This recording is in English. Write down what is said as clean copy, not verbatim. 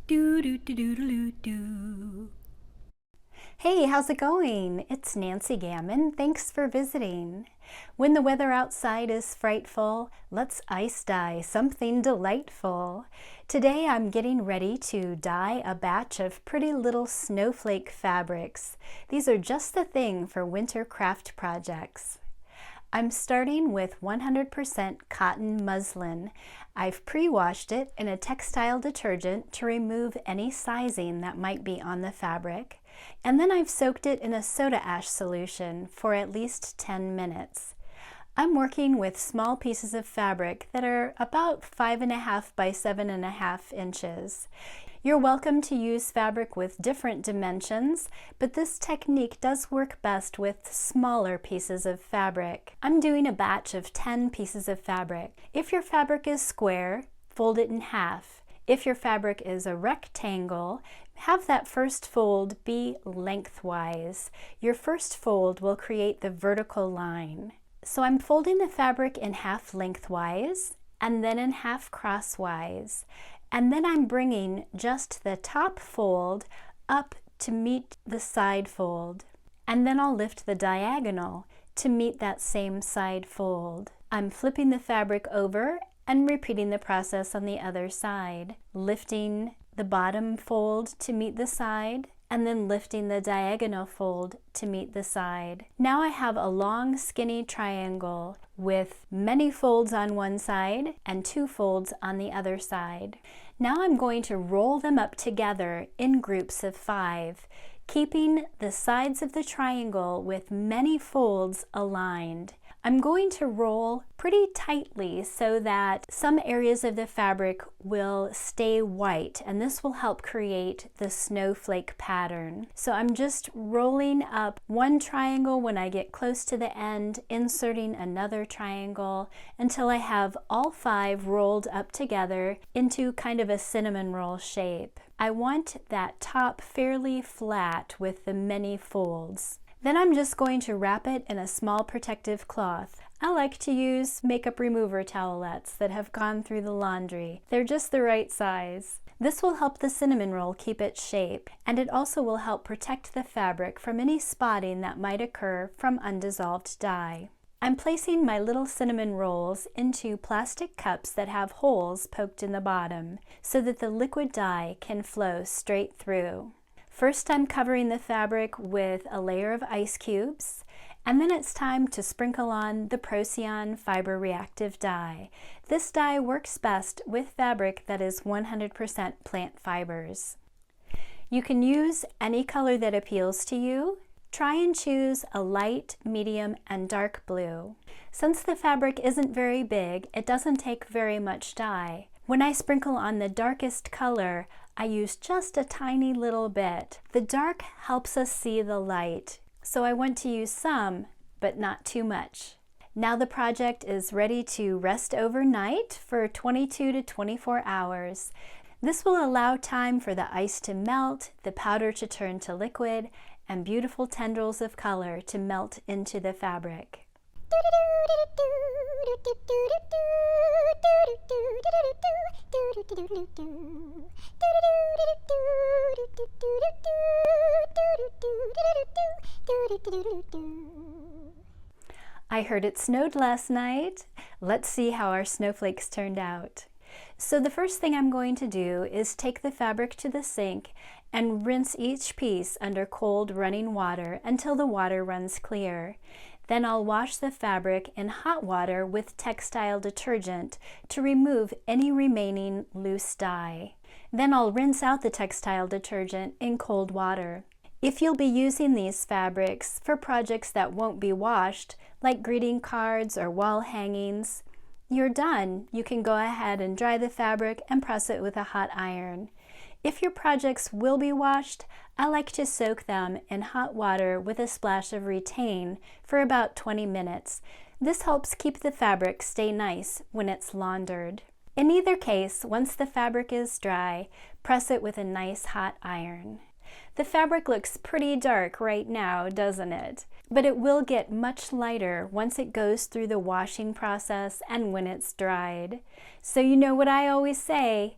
Do do do do do do. Hey, how's it going? It's Nancy Gamon. Thanks for visiting. When the weather outside is frightful, let's ice dye something delightful. Today I'm getting ready to dye a batch of pretty little snowflake fabrics. These are just the thing for winter craft projects. I'm starting with 100% cotton muslin. I've pre-washed it in a textile detergent to remove any sizing that might be on the fabric. And then I've soaked it in a soda ash solution for at least 10 minutes. I'm working with small pieces of fabric that are about 5.5 by 7.5 inches. You're welcome to use fabric with different dimensions, but this technique does work best with smaller pieces of fabric. I'm doing a batch of 10 pieces of fabric. If your fabric is square, fold it in half. If your fabric is a rectangle, have that first fold be lengthwise. Your first fold will create the vertical line. So I'm folding the fabric in half lengthwise and then in half crosswise. And then I'm bringing just the top fold up to meet the side fold. And then I'll lift the diagonal to meet that same side fold. I'm flipping the fabric over and repeating the process on the other side, lifting the bottom fold to meet the side, and then lifting the diagonal fold to meet the side. Now I have a long skinny triangle with many folds on one side and 2 folds on the other side. Now I'm going to roll them up together in groups of 5, keeping the sides of the triangle with many folds aligned. I'm going to roll pretty tightly so that some areas of the fabric will stay white, and this will help create the snowflake pattern. So I'm just rolling up one triangle when I get close to the end, inserting another triangle until I have all 5 rolled up together into kind of a cinnamon roll shape. I want that top fairly flat with the many folds. Then I'm just going to wrap it in a small protective cloth. I like to use makeup remover towelettes that have gone through the laundry. They're just the right size. This will help the cinnamon roll keep its shape, and it also will help protect the fabric from any spotting that might occur from undissolved dye. I'm placing my little cinnamon rolls into plastic cups that have holes poked in the bottom so that the liquid dye can flow straight through. First, I'm covering the fabric with a layer of ice cubes, and then it's time to sprinkle on the Procion Fiber Reactive Dye. This dye works best with fabric that is 100% plant fibers. You can use any color that appeals to you. Try and choose a light, medium, and dark blue. Since the fabric isn't very big, it doesn't take very much dye. When I sprinkle on the darkest color, I use just a tiny little bit. The dark helps us see the light, so I want to use some, but not too much. Now the project is ready to rest overnight for 22 to 24 hours. This will allow time for the ice to melt, the powder to turn to liquid, and beautiful tendrils of color to melt into the fabric. I heard it snowed last night. Let's see how our snowflakes turned out. So the first thing I'm going to do is take the fabric to the sink and rinse each piece under cold running water until the water runs clear. Then I'll wash the fabric in hot water with textile detergent to remove any remaining loose dye. Then I'll rinse out the textile detergent in cold water. If you'll be using these fabrics for projects that won't be washed, like greeting cards or wall hangings, you're done. You can go ahead and dry the fabric and press it with a hot iron. If your projects will be washed, I like to soak them in hot water with a splash of Retain for about 20 minutes. This helps keep the fabric stay nice when it's laundered. In either case, once the fabric is dry, press it with a nice hot iron. The fabric looks pretty dark right now, doesn't it? But it will get much lighter once it goes through the washing process and when it's dried. So you know what I always say,